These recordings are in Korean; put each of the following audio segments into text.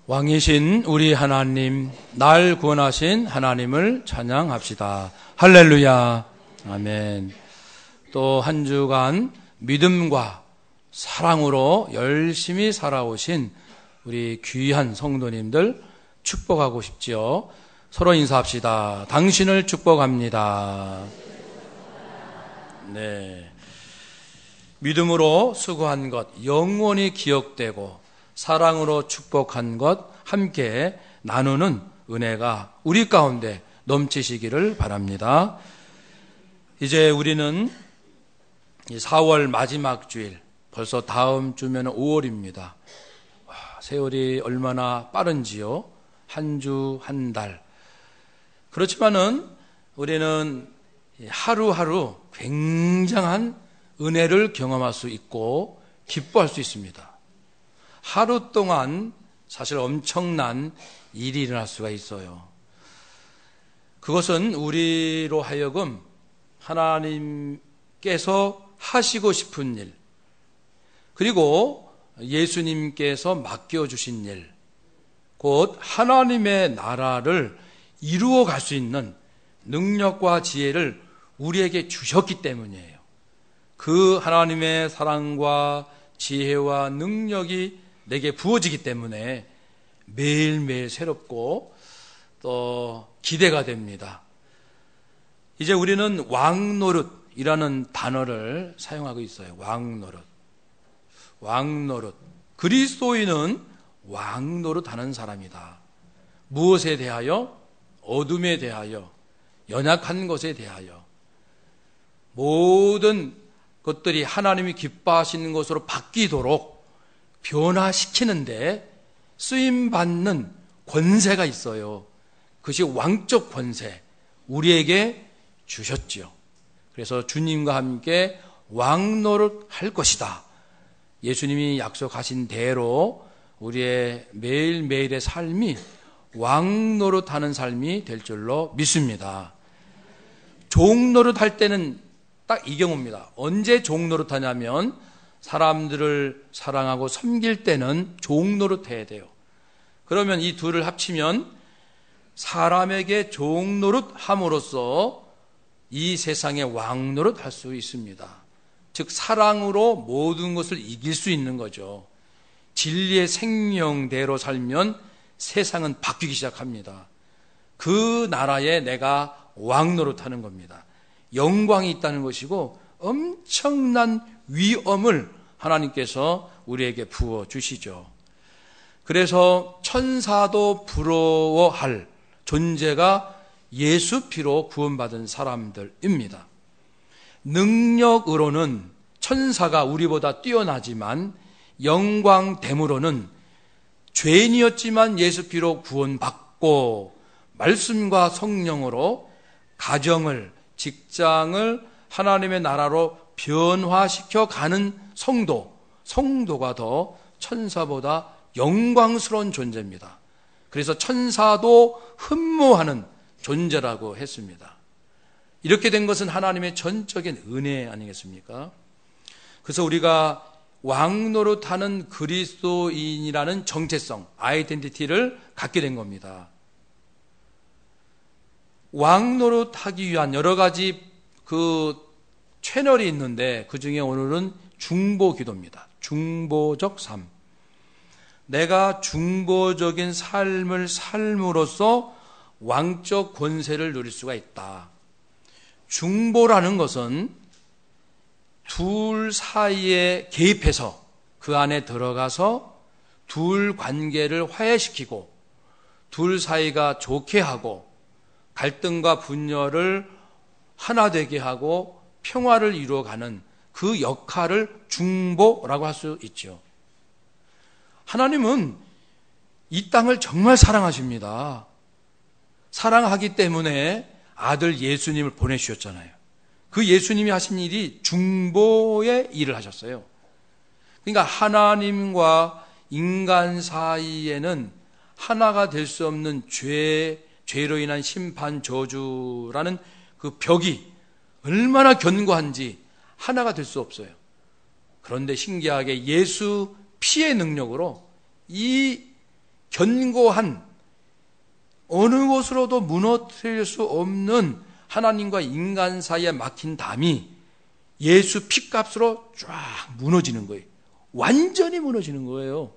왕이신 우리 하나님, 날 구원하신 하나님을 찬양합시다. 할렐루야. 아멘. 또 한 주간 믿음과 사랑으로 열심히 살아오신 우리 귀한 성도님들 축복하고 싶지요. 서로 인사합시다. 당신을 축복합니다. 네. 믿음으로 수고한 것 영원히 기억되고 사랑으로 축복한 것 함께 나누는 은혜가 우리 가운데 넘치시기를 바랍니다. 이제 우리는 4월 마지막 주일, 벌써 다음 주면 5월입니다. 세월이 얼마나 빠른지요. 한 주, 한 달. 그렇지만은 우리는 하루하루 굉장한 은혜를 경험할 수 있고 기뻐할 수 있습니다. 하루 동안 사실 엄청난 일이 일어날 수가 있어요. 그것은 우리로 하여금 하나님께서 하시고 싶은 일, 그리고 예수님께서 맡겨주신 일, 곧 하나님의 나라를 이루어 갈 수 있는 능력과 지혜를 우리에게 주셨기 때문이에요. 그 하나님의 사랑과 지혜와 능력이 내게 부어지기 때문에 매일매일 새롭고 또 기대가 됩니다. 이제 우리는 왕노릇이라는 단어를 사용하고 있어요. 왕노릇. 왕노릇. 그리스도인은 왕노릇하는 사람이다. 무엇에 대하여? 어둠에 대하여, 연약한 것에 대하여. 모든 것들이 하나님이 기뻐하시는 것으로 바뀌도록 변화시키는데 쓰임받는 권세가 있어요. 그것이 왕적 권세, 우리에게 주셨지요. 그래서 주님과 함께 왕노릇 할 것이다. 예수님이 약속하신 대로 우리의 매일매일의 삶이 왕노릇 하는 삶이 될 줄로 믿습니다. 종노릇 할 때는 딱 이 경우입니다. 언제 종노릇 하냐면 사람들을 사랑하고 섬길 때는 종노릇 해야 돼요. 그러면 이 둘을 합치면 사람에게 종노릇 함으로써 이 세상에 왕노릇 할 수 있습니다. 즉 사랑으로 모든 것을 이길 수 있는 거죠. 진리의 생명대로 살면 세상은 바뀌기 시작합니다. 그 나라에 내가 왕노릇 하는 겁니다. 영광이 있다는 것이고 엄청난 위엄을 하나님께서 우리에게 부어주시죠. 그래서 천사도 부러워할 존재가 예수 피로 구원받은 사람들입니다. 능력으로는 천사가 우리보다 뛰어나지만 영광됨으로는 죄인이었지만 예수 피로 구원받고 말씀과 성령으로 가정을, 직장을 하나님의 나라로 변화시켜 가는 성도가 더 천사보다 영광스러운 존재입니다. 그래서 천사도 흠모하는 존재라고 했습니다. 이렇게 된 것은 하나님의 전적인 은혜 아니겠습니까? 그래서 우리가 왕노릇하는 그리스도인이라는 정체성, 아이덴티티를 갖게 된 겁니다. 왕노릇하기 위한 여러 가지 그 채널이 있는데 그 중에 오늘은 중보 기도입니다. 중보적 삶. 내가 중보적인 삶을 삶으로써 왕적 권세를 누릴 수가 있다. 중보라는 것은 둘 사이에 개입해서 그 안에 들어가서 둘 관계를 화해시키고 둘 사이가 좋게 하고 갈등과 분열을 하나 되게 하고 평화를 이루어가는 그 역할을 중보라고 할 수 있죠. 하나님은 이 땅을 정말 사랑하십니다. 사랑하기 때문에 아들 예수님을 보내주셨잖아요. 그 예수님이 하신 일이 중보의 일을 하셨어요. 그러니까 하나님과 인간 사이에는 하나가 될 수 없는 죄로 인한 심판 저주라는 그 벽이 얼마나 견고한지 하나가 될 수 없어요. 그런데 신기하게 예수 피의 능력으로 이 견고한 어느 곳으로도 무너뜨릴 수 없는 하나님과 인간 사이에 막힌 담이 예수 피값으로 쫙 무너지는 거예요. 완전히 무너지는 거예요.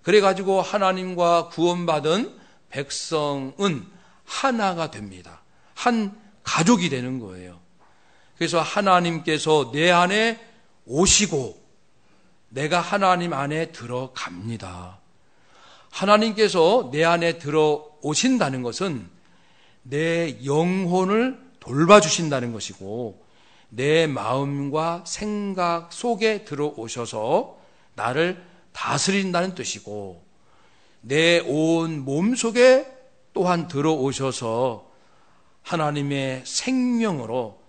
그래가지고 하나님과 구원받은 백성은 하나가 됩니다. 한 가족이 되는 거예요. 그래서 하나님께서 내 안에 오시고 내가 하나님 안에 들어갑니다. 하나님께서 내 안에 들어오신다는 것은 내 영혼을 돌봐주신다는 것이고 내 마음과 생각 속에 들어오셔서 나를 다스린다는 뜻이고 내 온 몸 속에 또한 들어오셔서 하나님의 생명으로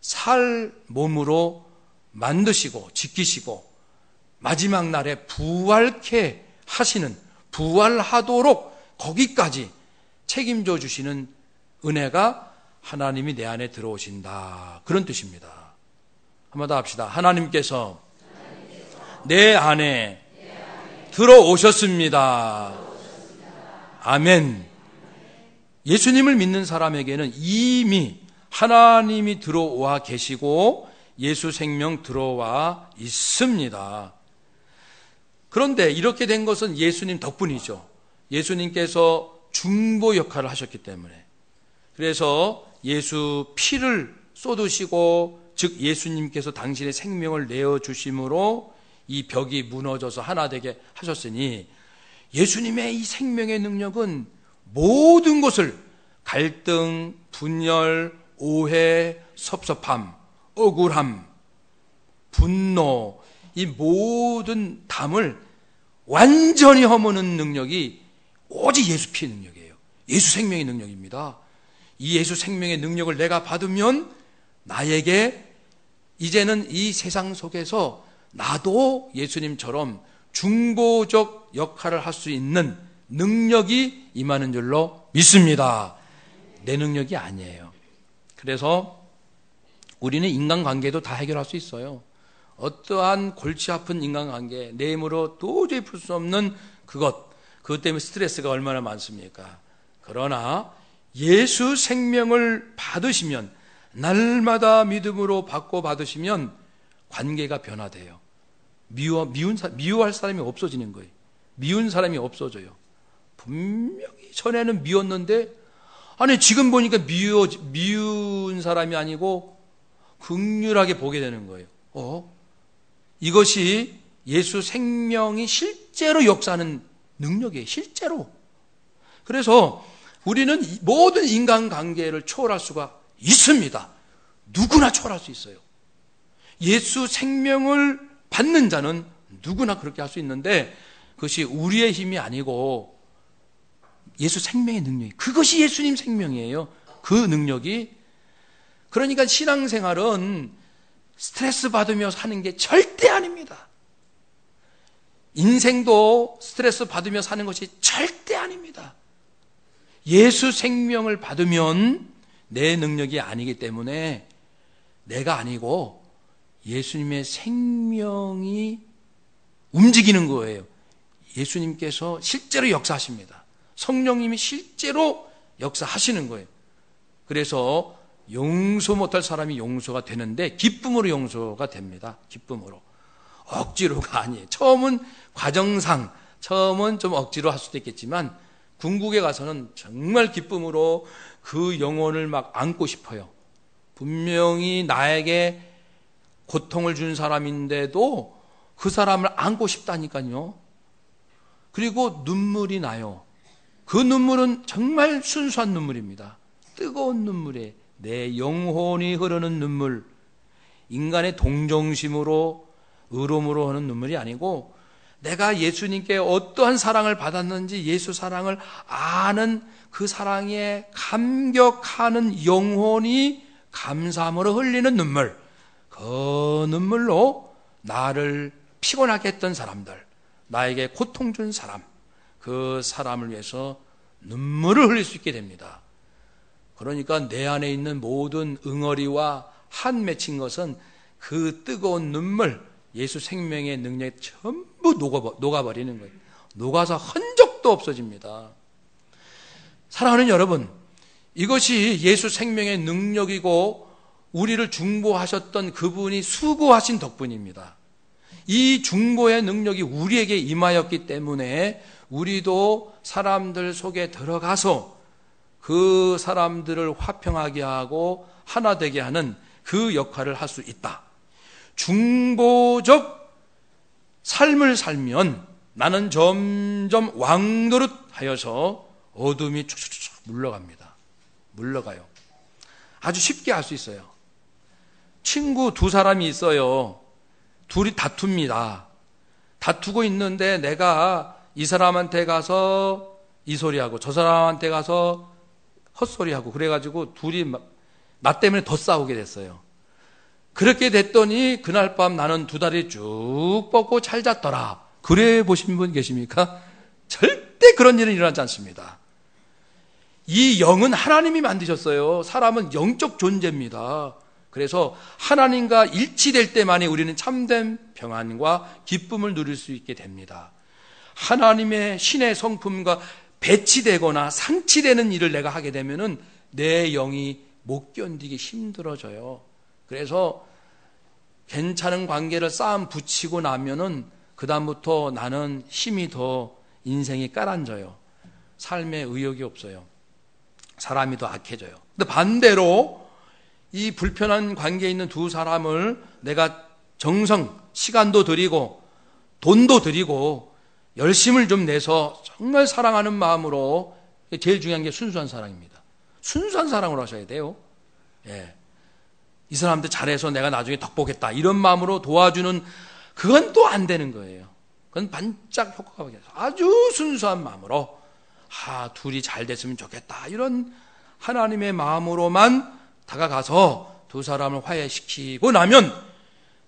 살 몸으로 만드시고 지키시고 마지막 날에 부활케 하시는, 부활하도록 거기까지 책임져 주시는 은혜가 하나님이 내 안에 들어오신다, 그런 뜻입니다. 한번 더 합시다. 하나님께서 내 안에 들어오셨습니다. 아멘. 예수님을 믿는 사람에게는 이미 하나님이 들어와 계시고 예수 생명 들어와 있습니다. 그런데 이렇게 된 것은 예수님 덕분이죠. 예수님께서 중보 역할을 하셨기 때문에. 그래서 예수 피를 쏟으시고, 즉 예수님께서 당신의 생명을 내어주심으로 이 벽이 무너져서 하나 되게 하셨으니, 예수님의 이 생명의 능력은 모든 것을, 갈등, 분열, 오해, 섭섭함, 억울함, 분노, 이 모든 담을 완전히 허무는 능력이 오직 예수 피의 능력이에요. 예수 생명의 능력입니다. 이 예수 생명의 능력을 내가 받으면 나에게 이제는 이 세상 속에서 나도 예수님처럼 중보적 역할을 할 수 있는 능력이 임하는 줄로 믿습니다. 내 능력이 아니에요. 그래서 우리는 인간관계도 다 해결할 수 있어요. 어떠한 골치 아픈 인간관계, 내 힘으로 도저히 풀 수 없는 그것 때문에 스트레스가 얼마나 많습니까? 그러나 예수 생명을 받으시면, 날마다 믿음으로 받고 받으시면 관계가 변화돼요. 미워할 사람이 없어지는 거예요. 미운 사람이 없어져요. 분명히 전에는 미웠는데, 아니 지금 보니까 미운 사람이 아니고 긍휼하게 보게 되는 거예요. 이것이 예수 생명이 실제로 역사하는 능력이에요. 실제로. 그래서 우리는 모든 인간관계를 초월할 수가 있습니다. 누구나 초월할 수 있어요. 예수 생명을 받는 자는 누구나 그렇게 할 수 있는데, 그것이 우리의 힘이 아니고 예수 생명의 능력이, 그것이 예수님 생명이에요. 그 능력이. 그러니까 신앙생활은 스트레스 받으며 사는 게 절대 아닙니다. 인생도 스트레스 받으며 사는 것이 절대 아닙니다. 예수 생명을 받으면 내 능력이 아니기 때문에 내가 아니고 예수님의 생명이 움직이는 거예요. 예수님께서 실제로 역사하십니다. 성령님이 실제로 역사하시는 거예요. 그래서 용서 못할 사람이 용서가 되는데 기쁨으로 용서가 됩니다. 기쁨으로. 억지로가 아니에요. 처음은 과정상, 처음은 좀 억지로 할 수도 있겠지만 궁극에 가서는 정말 기쁨으로 그 영혼을 막 안고 싶어요. 분명히 나에게 고통을 준 사람인데도 그 사람을 안고 싶다니까요. 그리고 눈물이 나요. 그 눈물은 정말 순수한 눈물입니다. 뜨거운 눈물에 내 영혼이 흐르는 눈물, 인간의 동정심으로 의로움으로 하는 눈물이 아니고, 내가 예수님께 어떠한 사랑을 받았는지 예수 사랑을 아는 그 사랑에 감격하는 영혼이 감사함으로 흘리는 눈물, 그 눈물로 나를 피곤하게 했던 사람들, 나에게 고통 준 사람, 그 사람을 위해서 눈물을 흘릴 수 있게 됩니다. 그러니까 내 안에 있는 모든 응어리와 한 맺힌 것은 그 뜨거운 눈물, 예수 생명의 능력에 전부 녹아버리는 거예요. 녹아서 흔적 척도 없어집니다. 사랑하는 여러분, 이것이 예수 생명의 능력이고 우리를 중보하셨던 그분이 수고하신 덕분입니다. 이 중보의 능력이 우리에게 임하였기 때문에 우리도 사람들 속에 들어가서 그 사람들을 화평하게 하고 하나 되게 하는 그 역할을 할 수 있다. 중보적 삶을 살면 나는 점점 왕노릇 하여서 어둠이 촉촉촉 물러갑니다. 물러가요. 아주 쉽게 알 수 있어요. 친구 두 사람이 있어요. 둘이 다툽니다. 다투고 있는데 내가 이 사람한테 가서 이 소리하고 저 사람한테 가서 헛소리하고 그래가지고 둘이 나 때문에 더 싸우게 됐어요. 그렇게 됐더니 그날 밤 나는 두 다리 쭉 뻗고 잘 잤더라. 그래 보신 분 계십니까? 절대 그런 일은 일어나지 않습니다. 이 영은 하나님이 만드셨어요. 사람은 영적 존재입니다. 그래서 하나님과 일치될 때만이 우리는 참된 평안과 기쁨을 누릴 수 있게 됩니다. 하나님의 신의 성품과 배치되거나 상치되는 일을 내가 하게 되면은 내 영이 못 견디기 힘들어져요. 그래서 괜찮은 관계를 쌓음 붙이고 나면은 그다음부터 나는 힘이 더 인생이 깔아앉아요. 삶에 의욕이 없어요. 사람이 더 악해져요. 근데 반대로 이 불편한 관계에 있는 두 사람을 내가 정성, 시간도 들이고 돈도 들이고 열심을 좀 내서 정말 사랑하는 마음으로, 제일 중요한 게 순수한 사랑입니다. 순수한 사랑으로 하셔야 돼요. 예. 이 사람들 잘해서 내가 나중에 덕보겠다 이런 마음으로 도와주는, 그건 또 안 되는 거예요. 그건 반짝 효과가 있어요. 아주 순수한 마음으로 둘이 잘 됐으면 좋겠다 이런 하나님의 마음으로만 다가가서 두 사람을 화해시키고 나면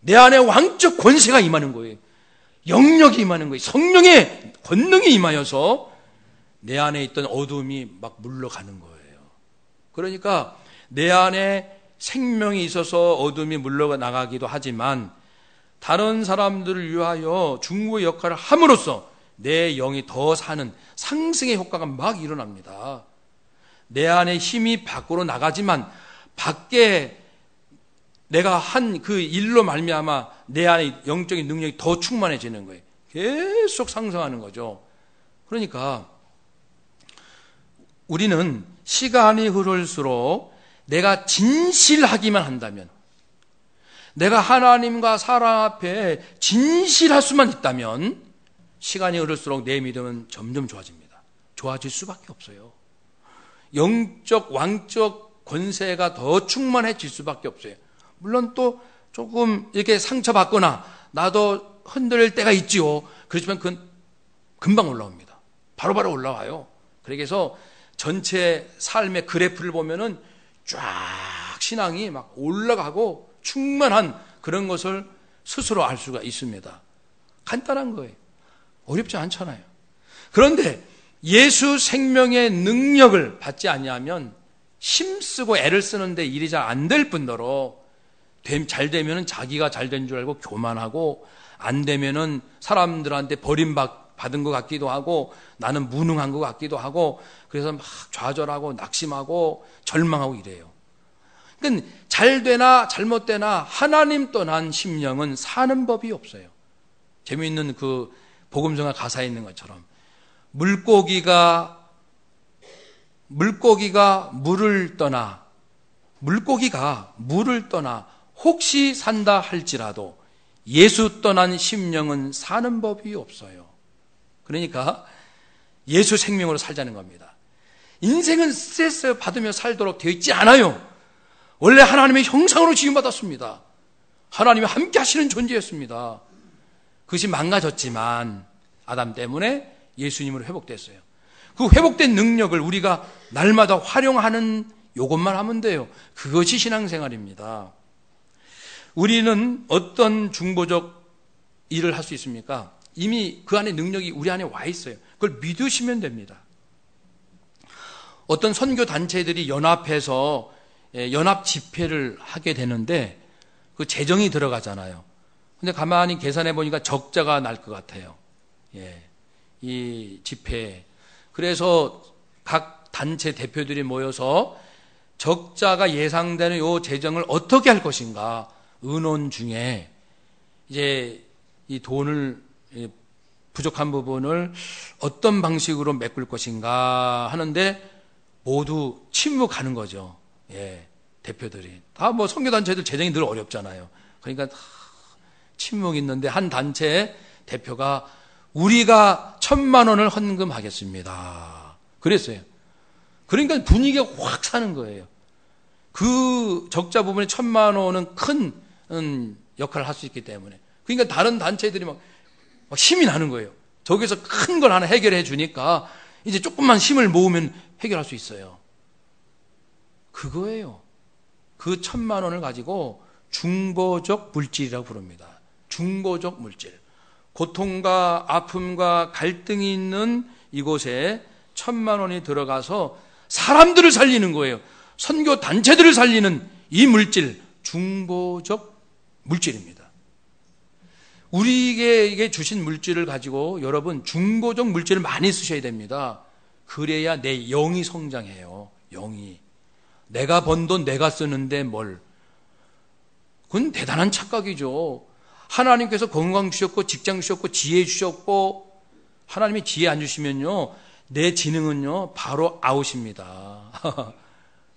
내 안에 왕적 권세가 임하는 거예요. 영력이 임하는 거예요. 성령의 권능이 임하여서 내 안에 있던 어둠이 막 물러가는 거예요. 그러니까 내 안에 생명이 있어서 어둠이 물러나가기도 하지만 다른 사람들을 위하여 중보의 역할을 함으로써 내 영이 더 사는 상승의 효과가 막 일어납니다. 내 안에 힘이 밖으로 나가지만 밖에 내가 한 그 일로 말미암아 내 안에 영적인 능력이 더 충만해지는 거예요. 계속 상승하는 거죠. 그러니까 우리는 시간이 흐를수록 내가 진실하기만 한다면, 내가 하나님과 사람 앞에 진실할 수만 있다면 시간이 흐를수록 내 믿음은 점점 좋아집니다. 좋아질 수밖에 없어요. 영적 왕적 권세가 더 충만해질 수밖에 없어요. 물론 또 조금 이렇게 상처받거나 나도 흔들릴 때가 있지요. 그렇지만 그건 금방 올라옵니다. 바로바로 올라와요. 그래서 전체 삶의 그래프를 보면은 쫙 신앙이 막 올라가고 충만한 그런 것을 스스로 알 수가 있습니다. 간단한 거예요. 어렵지 않잖아요. 그런데 예수 생명의 능력을 받지 않냐면 힘쓰고 애를 쓰는데 일이 잘 안 될 뿐더러 잘 되면은 자기가 잘 된 줄 알고 교만하고, 안 되면은 사람들한테 버림받은 것 같기도 하고 나는 무능한 것 같기도 하고, 그래서 막 좌절하고 낙심하고 절망하고 이래요. 그러니까 잘 되나 잘못되나 하나님 떠난 심령은 사는 법이 없어요. 재미있는 그 복음성가 가사에 있는 것처럼 물고기가 물을 떠나 혹시 산다 할지라도 예수 떠난 심령은 사는 법이 없어요. 그러니까 예수 생명으로 살자는 겁니다. 인생은 스트레스 받으며 살도록 되어 있지 않아요. 원래 하나님의 형상으로 지음받았습니다. 하나님이 함께 하시는 존재였습니다. 그것이 망가졌지만 아담 때문에 예수님으로 회복됐어요. 그 회복된 능력을 우리가 날마다 활용하는 요것만 하면 돼요. 그것이 신앙생활입니다. 우리는 어떤 중보적 일을 할 수 있습니까? 이미 그 안에 능력이 우리 안에 와 있어요. 그걸 믿으시면 됩니다. 어떤 선교 단체들이 연합해서 연합 집회를 하게 되는데 그 재정이 들어가잖아요. 근데 가만히 계산해 보니까 적자가 날 것 같아요. 이 집회. 그래서 각 단체 대표들이 모여서 적자가 예상되는 요 재정을 어떻게 할 것인가 의논 중에 이제 이 돈을 부족한 부분을 어떤 방식으로 메꿀 것인가 하는데 모두 침묵하는 거죠. 예, 대표들이 다 뭐 선교단체들 재정이 늘 어렵잖아요. 그러니까 다 침묵이 있는데 한 단체 대표가 우리가 1,000만 원을 헌금하겠습니다. 그랬어요. 그러니까 분위기가 확 사는 거예요. 그 적자 부분에 1,000만 원은 큰 역할을 할 수 있기 때문에. 그러니까 다른 단체들이 막 힘이 나는 거예요. 저기서 큰 걸 하나 해결해 주니까 이제 조금만 힘을 모으면 해결할 수 있어요. 그거예요. 그 1,000만 원을 가지고 중보적 물질이라고 부릅니다. 중보적 물질. 고통과 아픔과 갈등이 있는 이곳에 1,000만 원이 들어가서 사람들을 살리는 거예요. 선교 단체들을 살리는 이 물질, 중보적 물질입니다. 우리에게 주신 물질을 가지고 여러분 중보적 물질을 많이 쓰셔야 됩니다. 그래야 내 영이 성장해요. 영이. 내가 번 돈 내가 쓰는데 뭘. 그건 대단한 착각이죠. 하나님께서 건강 주셨고 직장 주셨고 지혜 주셨고 하나님이 지혜 안 주시면요 내 지능은요 바로 아웃입니다.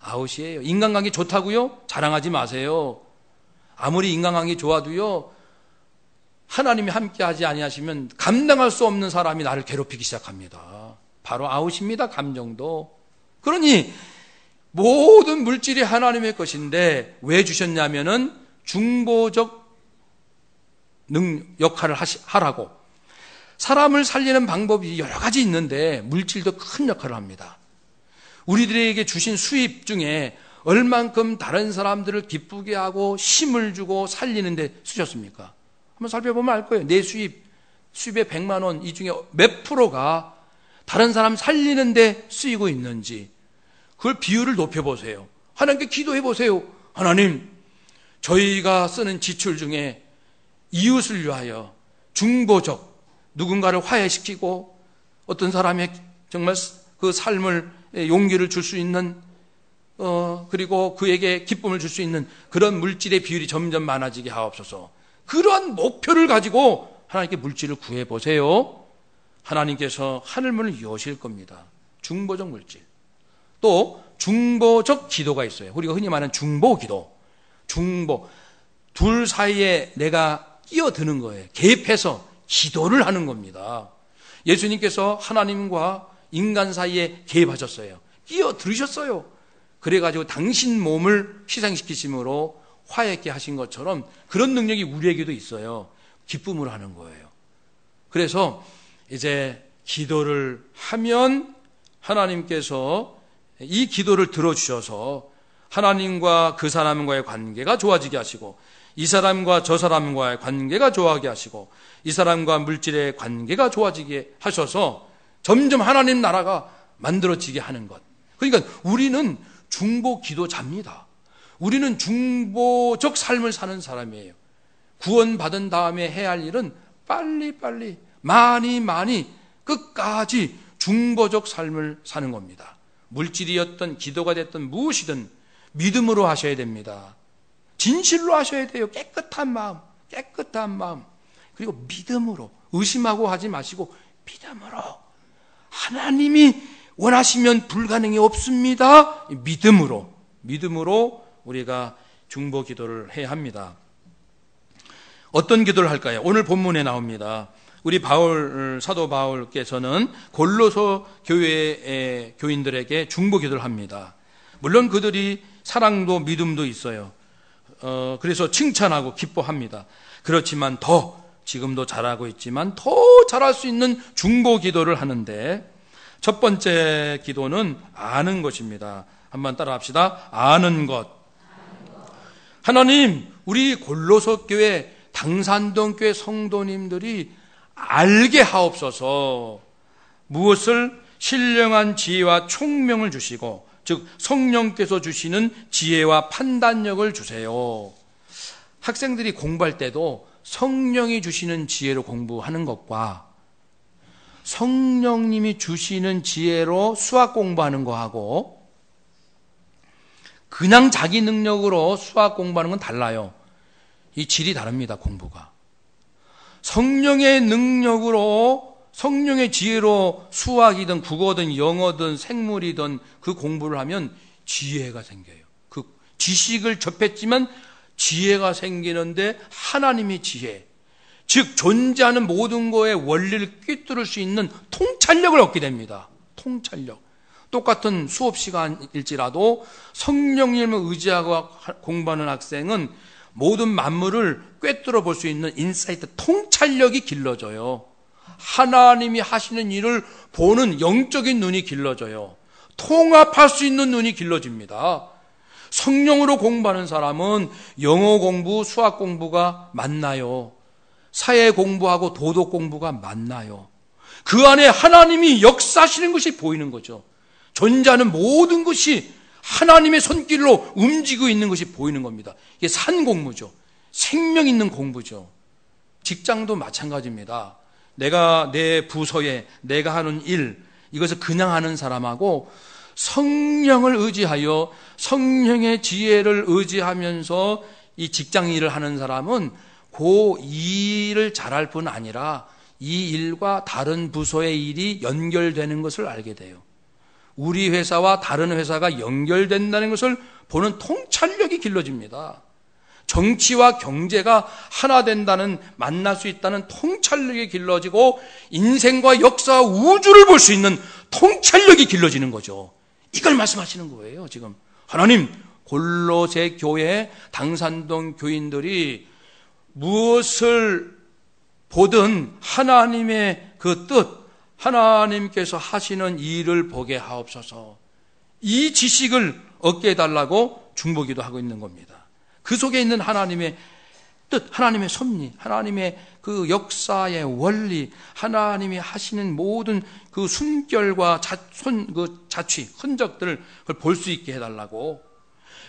아웃이에요. 인간관계 좋다고요? 자랑하지 마세요. 아무리 인간관계 좋아도요 하나님이 함께하지 아니하시면 감당할 수 없는 사람이 나를 괴롭히기 시작합니다. 바로 아웃입니다. 감정도. 그러니 모든 물질이 하나님의 것인데 왜 주셨냐면은 중보적 역할을 하라고. 사람을 살리는 방법이 여러 가지 있는데 물질도 큰 역할을 합니다. 우리들에게 주신 수입 중에 얼만큼 다른 사람들을 기쁘게 하고 힘을 주고 살리는 데 쓰셨습니까? 한번 살펴보면 알 거예요. 내 수입의 100만 원 이 중에 몇 프로가 다른 사람 살리는 데 쓰이고 있는지 그걸 비율을 높여보세요. 하나님께 기도해보세요. 하나님, 저희가 쓰는 지출 중에 이웃을 위하여 중보적 누군가를 화해시키고 어떤 사람의 정말 그 삶을 용기를 줄 수 있는 그리고 그에게 기쁨을 줄 수 있는 그런 물질의 비율이 점점 많아지게 하옵소서. 그러한 목표를 가지고 하나님께 물질을 구해보세요. 하나님께서 하늘문을 여실 겁니다. 중보적 물질. 또 중보적 기도가 있어요. 우리가 흔히 말하는 중보기도. 중보. 둘 사이에 내가 끼어드는 거예요. 개입해서 기도를 하는 겁니다. 예수님께서 하나님과 인간 사이에 개입하셨어요. 끼어들으셨어요. 그래가지고 당신 몸을 희생시키심으로 화해케 하신 것처럼 그런 능력이 우리에게도 있어요. 기쁨으로 하는 거예요. 그래서 이제 기도를 하면 하나님께서 이 기도를 들어주셔서 하나님과 그 사람과의 관계가 좋아지게 하시고 이 사람과 저 사람과의 관계가 좋아하게 하시고 이 사람과 물질의 관계가 좋아지게 하셔서 점점 하나님 나라가 만들어지게 하는 것. 그러니까 우리는 중보 기도자입니다. 우리는 중보적 삶을 사는 사람이에요. 구원받은 다음에 해야 할 일은 빨리빨리 많이 끝까지 중보적 삶을 사는 겁니다. 물질이었던 기도가 됐던 무엇이든 믿음으로 하셔야 됩니다. 진실로 하셔야 돼요. 깨끗한 마음. 그리고 믿음으로 의심하고 하지 마시고 믿음으로 하나님이 원하시면 불가능이 없습니다. 믿음으로 우리가 중보 기도를 해야 합니다. 어떤 기도를 할까요? 오늘 본문에 나옵니다. 우리 사도 바울께서는 골로새 교회의 교인들에게 중보 기도를 합니다. 물론 그들이 사랑도 믿음도 있어요. 그래서 칭찬하고 기뻐합니다. 그렇지만 지금도 잘하고 있지만 더 잘할 수 있는 중보 기도를 하는데 첫 번째 기도는 아는 것입니다. 한번 따라 합시다. 아는 것. 하나님, 우리 골로새 교회 당산동 교회 성도님들이 알게 하옵소서. 무엇을? 신령한 지혜와 총명을 주시고 즉 성령께서 주시는 지혜와 판단력을 주세요. 학생들이 공부할 때도 성령이 주시는 지혜로 공부하는 것과 성령님이 주시는 지혜로 수학 공부하는 거하고 그냥 자기 능력으로 수학 공부하는 건 달라요. 이 질이 다릅니다, 공부가. 성령의 능력으로, 성령의 지혜로 수학이든 국어든 영어든 생물이든 그 공부를 하면 지혜가 생겨요. 그 지식을 접했지만 지혜가 생기는데 하나님의 지혜, 즉 존재하는 모든 거의 원리를 꿰뚫을 수 있는 통찰력을 얻게 됩니다. 통찰력. 똑같은 수업 시간일지라도 성령님을 의지하고 공부하는 학생은 모든 만물을 꿰뚫어 볼 수 있는 인사이트, 통찰력이 길러져요. 하나님이 하시는 일을 보는 영적인 눈이 길러져요. 통합할 수 있는 눈이 길러집니다. 성령으로 공부하는 사람은 영어 공부, 수학 공부가 맞나요? 사회 공부하고 도덕 공부가 맞나요? 그 안에 하나님이 역사하시는 것이 보이는 거죠. 존재하는 모든 것이 하나님의 손길로 움직이고 있는 것이 보이는 겁니다. 이게 산 공부죠. 생명 있는 공부죠. 직장도 마찬가지입니다. 내가 내 부서에 내가 하는 일, 이것을 그냥 하는 사람하고 성령을 의지하여 성령의 지혜를 의지하면서 이 직장 일을 하는 사람은 그 일을 잘할 뿐 아니라 이 일과 다른 부서의 일이 연결되는 것을 알게 돼요. 우리 회사와 다른 회사가 연결된다는 것을 보는 통찰력이 길러집니다. 정치와 경제가 하나 된다는, 만날 수 있다는 통찰력이 길러지고 인생과 역사와 우주를 볼 수 있는 통찰력이 길러지는 거죠. 이걸 말씀하시는 거예요. 지금 하나님, 골로새 교회 당산동 교인들이 무엇을 보든 하나님의 그 뜻, 하나님께서 하시는 일을 보게 하옵소서. 이 지식을 얻게 해달라고 중보기도 하고 있는 겁니다. 그 속에 있는 하나님의 뜻, 하나님의 섭리, 하나님의 그 역사의 원리, 하나님이 하시는 모든 그 순결과 자취, 흔적들을 볼 수 있게 해달라고.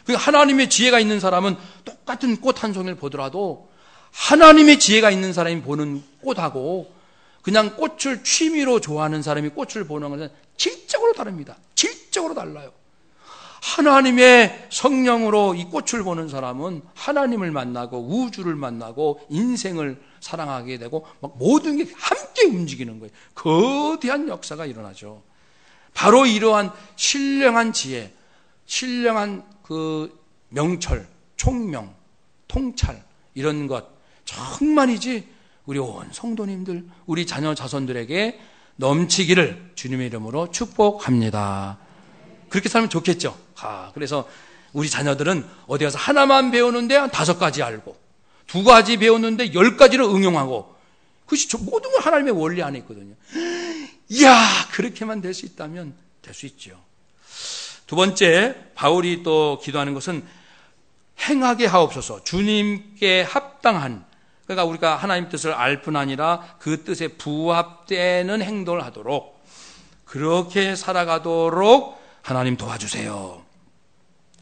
하나님의 지혜가 있는 사람은 똑같은 꽃 한 송이를 보더라도 하나님의 지혜가 있는 사람이 보는 꽃하고 그냥 꽃을 취미로 좋아하는 사람이 꽃을 보는 것은 질적으로 다릅니다. 질적으로 달라요. 하나님의 성령으로 이 꽃을 보는 사람은 하나님을 만나고 우주를 만나고 인생을 사랑하게 되고 막 모든 게 함께 움직이는 거예요. 거대한 역사가 일어나죠. 바로 이러한 신령한 지혜, 신령한 그 명철, 총명, 통찰, 이런 것 정말이지 우리 온 성도님들, 우리 자녀 자손들에게 넘치기를 주님의 이름으로 축복합니다. 그렇게 살면 좋겠죠. 그래서 우리 자녀들은 어디 가서 하나만 배우는데 한 5가지 알고, 2가지 배우는데 10가지를 응용하고, 그것이 모든 건 하나님의 원리 안에 있거든요. 이야, 그렇게만 될 수 있다면 될 수 있죠. 두 번째, 바울이 또 기도하는 것은 행하게 하옵소서. 주님께 합당한, 그러니까 우리가 하나님 뜻을 알 뿐 아니라 그 뜻에 부합되는 행동을 하도록, 그렇게 살아가도록 하나님 도와주세요.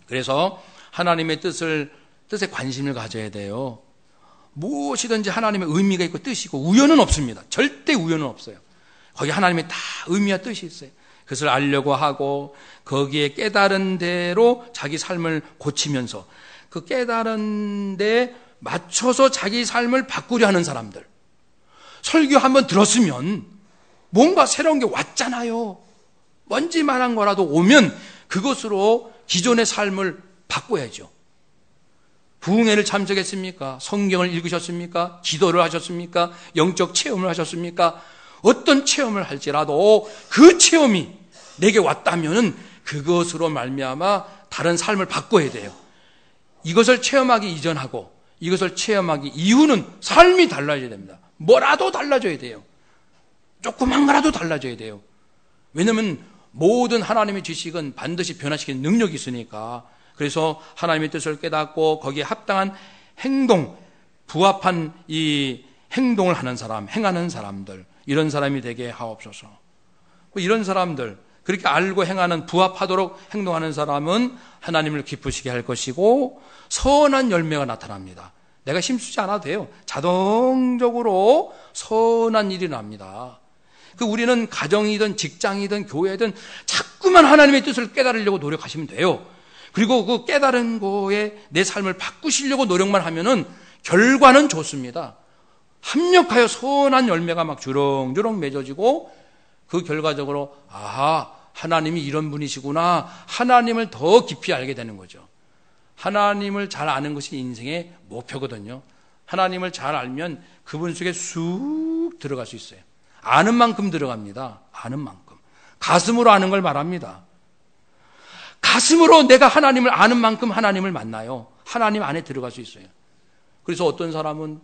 그래서 하나님의 뜻에 관심을 가져야 돼요. 무엇이든지 하나님의 의미가 있고 뜻이 있고 우연은 없습니다. 절대 우연은 없어요. 거기 하나님의 다 의미와 뜻이 있어요. 그것을 알려고 하고 거기에 깨달은 대로 자기 삶을 고치면서 그 깨달은 데 맞춰서 자기 삶을 바꾸려 하는 사람들. 설교 한번 들었으면 뭔가 새로운 게 왔잖아요. 먼지만한 거라도 오면 그것으로 기존의 삶을 바꿔야죠. 부흥회를 참석했습니까? 성경을 읽으셨습니까? 기도를 하셨습니까? 영적 체험을 하셨습니까? 어떤 체험을 할지라도 그 체험이 내게 왔다면 그것으로 말미암아 다른 삶을 바꿔야 돼요. 이것을 체험하기 이전하고 이것을 체험하기 이후는 삶이 달라져야 됩니다. 뭐라도 달라져야 돼요. 조그만 거라도 달라져야 돼요. 왜냐하면 모든 하나님의 지식은 반드시 변화시키는 능력이 있으니까. 그래서 하나님의 뜻을 깨닫고 거기에 합당한 행동, 부합한 이 행동을 하는 사람, 행하는 사람들, 이런 사람이 되게 하옵소서. 이런 사람들, 그렇게 알고 행하는, 부합하도록 행동하는 사람은 하나님을 기쁘시게 할 것이고 선한 열매가 나타납니다. 내가 힘쓰지 않아도 돼요. 자동적으로 선한 일이 납니다. 우리는 가정이든 직장이든 교회든 자꾸만 하나님의 뜻을 깨달으려고 노력하시면 돼요. 그리고 그 깨달은 거에 내 삶을 바꾸시려고 노력만 하면은 결과는 좋습니다. 합력하여 선한 열매가 막 주렁주렁 맺어지고 그 결과적으로 하나님이 이런 분이시구나, 하나님을 더 깊이 알게 되는 거죠. 하나님을 잘 아는 것이 인생의 목표거든요. 하나님을 잘 알면 그분 속에 쑥 들어갈 수 있어요. 아는 만큼 들어갑니다. 아는 만큼. 가슴으로 아는 걸 말합니다. 가슴으로 내가 하나님을 아는 만큼 하나님을 만나요. 하나님 안에 들어갈 수 있어요. 그래서 어떤 사람은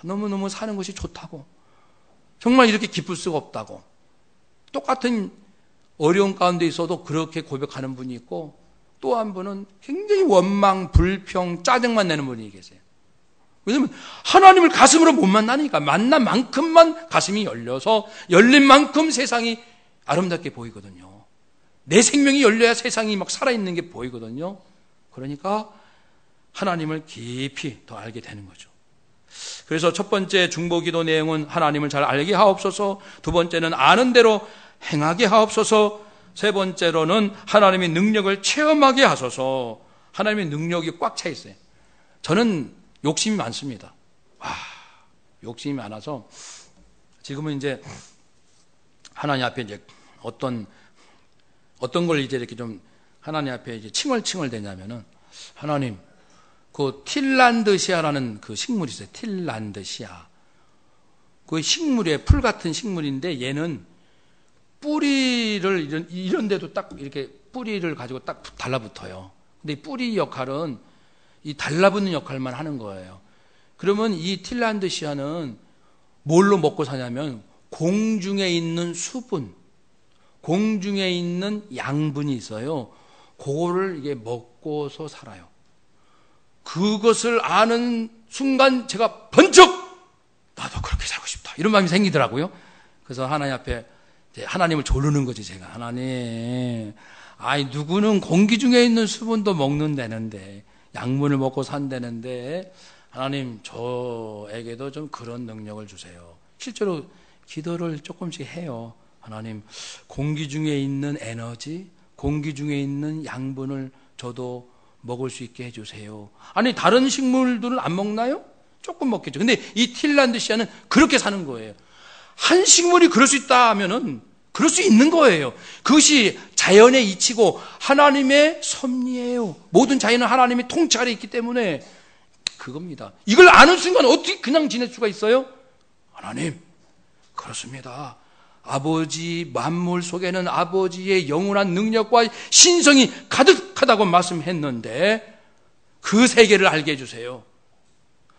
너무너무 사는 것이 좋다고, 정말 이렇게 기쁠 수가 없다고, 똑같은 어려운 가운데 있어도 그렇게 고백하는 분이 있고, 또 한 분은 굉장히 원망, 불평, 짜증만 내는 분이 계세요. 왜냐하면 하나님을 가슴으로 못 만나니까. 만난 만큼만 가슴이 열려서 열린 만큼 세상이 아름답게 보이거든요. 내 생명이 열려야 세상이 막 살아있는 게 보이거든요. 그러니까 하나님을 깊이 더 알게 되는 거죠. 그래서 첫 번째 중보기도 내용은 하나님을 잘 알게 하옵소서, 두 번째는 아는 대로 행하게 하옵소서, 세 번째로는 하나님의 능력을 체험하게 하소서. 하나님의 능력이 꽉 차 있어요. 저는 욕심이 많습니다. 욕심이 많아서 지금은 이제 하나님 앞에 이제 어떤 걸 이제 이렇게 좀 하나님 앞에 이제 칭얼칭얼 대냐면은, 하나님, 그 틸란드시아라는 그 식물이 있어요. 틸란드시아. 그 식물에 풀 같은 식물인데 얘는 뿌리를 이런 데도 딱 이렇게 뿌리를 가지고 딱 달라붙어요. 근데 이 뿌리 역할은 이 달라붙는 역할만 하는 거예요. 그러면 이 틸란드시아는 뭘로 먹고 사냐면 공중에 있는 수분, 공중에 있는 양분이 있어요. 그거를 이게 먹고서 살아요. 그것을 아는 순간 제가 번쩍 나도 그렇게 살고 싶다, 이런 마음이 생기더라고요. 그래서 하나님 앞에 하나님을 조르는 거지, 제가. 하나님, 누구는 공기 중에 있는 수분도 먹는다는데, 양분을 먹고 산다는데, 하나님 저에게도 좀 그런 능력을 주세요. 실제로 기도를 조금씩 해요. 하나님, 공기 중에 있는 에너지, 공기 중에 있는 양분을 저도 먹을 수 있게 해주세요. 아니, 다른 식물들은 안 먹나요? 조금 먹겠죠. 근데 이 틸란드시아는 그렇게 사는 거예요. 한 식물이 그럴 수 있다 하면은 그럴 수 있는 거예요. 그것이 자연의 이치고 하나님의 섭리예요. 모든 자연은 하나님의 통치 아래 있기 때문에 그겁니다. 이걸 아는 순간 어떻게 그냥 지낼 수가 있어요? 하나님, 그렇습니다. 아버지 만물 속에는 아버지의 영원한 능력과 신성이 가득하다고 말씀했는데 그 세계를 알게 해주세요.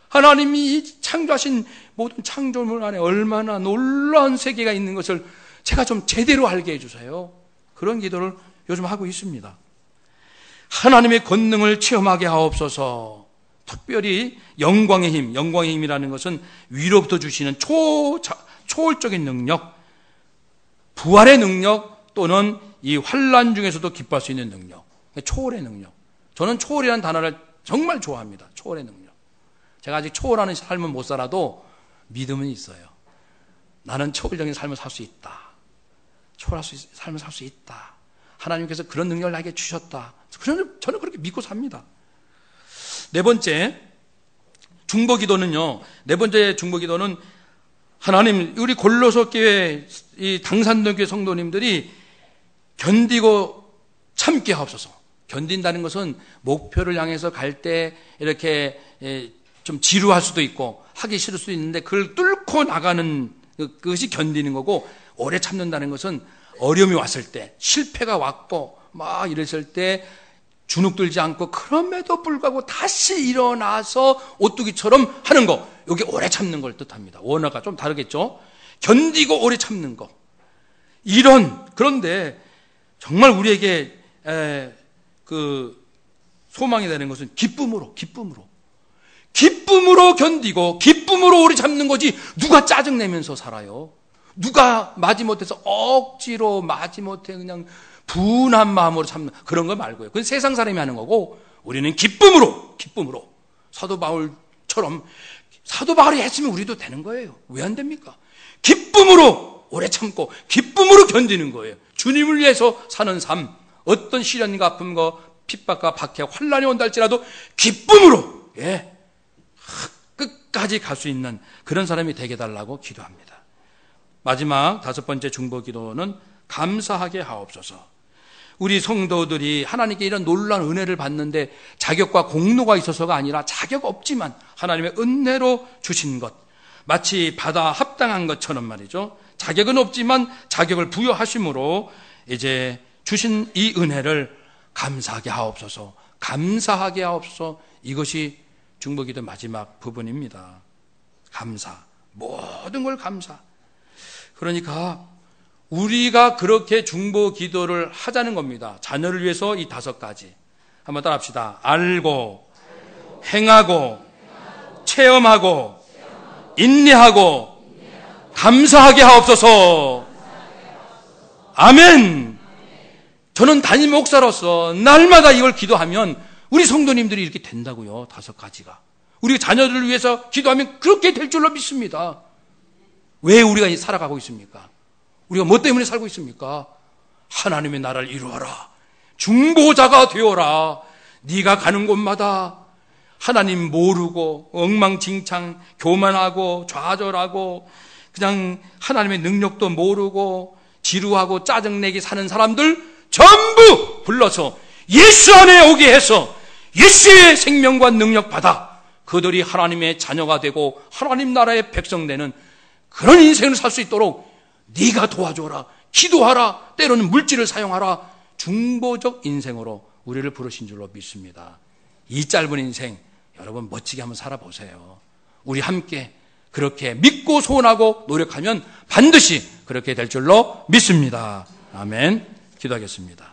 하나님이 창조하신 모든 창조물 안에 얼마나 놀라운 세계가 있는 것을 제가 좀 제대로 알게 해주세요. 그런 기도를 요즘 하고 있습니다. 하나님의 권능을 체험하게 하옵소서. 특별히 영광의 힘, 영광의 힘이라는 것은 위로부터 주시는 초월적인 능력, 부활의 능력, 또는 이 환난 중에서도 기뻐할 수 있는 능력, 초월의 능력. 저는 초월이라는 단어를 정말 좋아합니다. 초월의 능력. 제가 아직 초월하는 삶은 못 살아도 믿음은 있어요. 나는 초월적인 삶을 살 수 있다. 초월할 수 있는 삶을 살 수 있다. 하나님께서 그런 능력을 나에게 주셨다. 저는 그렇게 믿고 삽니다. 네 번째 중보기도는요. 네 번째 중보기도는 하나님, 우리 골로새 교회 이 당산동교회 성도님들이 견디고 참게 하옵소서. 견딘다는 것은 목표를 향해서 갈 때 이렇게 좀 지루할 수도 있고 하기 싫을 수도 있는데 그걸 뚫고 나가는 그것이 견디는 거고, 오래 참는다는 것은 어려움이 왔을 때, 실패가 왔고 막 이랬을 때 주눅들지 않고 그럼에도 불구하고 다시 일어나서 오뚜기처럼 하는 거, 이게 오래 참는 걸 뜻합니다. 원어가 좀 다르겠죠. 견디고 오래 참는 거. 그런데 정말 우리에게 그 소망이 되는 것은 기쁨으로 견디고 기쁨으로 오래 참는 거지. 누가 짜증내면서 살아요? 누가 마지못해서 억지로 마지못해 그냥 분한 마음으로 참는 그런 거 말고요. 그건 세상 사람이 하는 거고, 우리는 기쁨으로 사도 바울처럼, 사도 바울이 했으면 우리도 되는 거예요. 왜 안 됩니까? 기쁨으로 오래 참고 기쁨으로 견디는 거예요. 주님을 위해서 사는 삶, 어떤 시련과 아픔과 핍박과 박해와 환난이 온다 할지라도 기쁨으로 끝까지 갈 수 있는 그런 사람이 되게 해달라고 기도합니다. 마지막 5번째 중보기도는 감사하게 하옵소서. 우리 성도들이 하나님께 이런 놀라운 은혜를 받는데 자격과 공로가 있어서가 아니라 자격 없지만 하나님의 은혜로 주신 것, 마치 받아 합당한 것처럼 말이죠. 자격은 없지만 자격을 부여하심으로 이제 주신 이 은혜를 감사하게 하옵소서, 감사하게 하옵소서. 이것이 중보기도 마지막 부분입니다. 감사, 모든 걸 감사. 그러니까 우리가 그렇게 중보기도를 하자는 겁니다. 자녀를 위해서 이 5가지 한번 따라 합시다. 알고, 행하고, 체험하고, 인내하고, 감사하게 하옵소서. 아멘. 저는 담임 목사로서 날마다 이걸 기도하면 우리 성도님들이 이렇게 된다고요. 5가지가. 우리 자녀들을 위해서 기도하면 그렇게 될 줄로 믿습니다. 왜 우리가 살아가고 있습니까? 우리가 뭐 때문에 살고 있습니까? 하나님의 나라를 이루어라. 중보자가 되어라. 네가 가는 곳마다 하나님 모르고 엉망진창 교만하고 좌절하고 그냥 하나님의 능력도 모르고 지루하고 짜증내게 사는 사람들 전부 불러서 예수 안에 오게 해서 예수의 생명과 능력 받아 그들이 하나님의 자녀가 되고 하나님 나라의 백성 되는 그런 인생을 살 수 있도록 네가 도와줘라. 기도하라. 때로는 물질을 사용하라. 중보적 인생으로 우리를 부르신 줄로 믿습니다. 이 짧은 인생 여러분 멋지게 한번 살아보세요. 우리 함께 그렇게 믿고 소원하고 노력하면 반드시 그렇게 될 줄로 믿습니다. 아멘. 기도하겠습니다.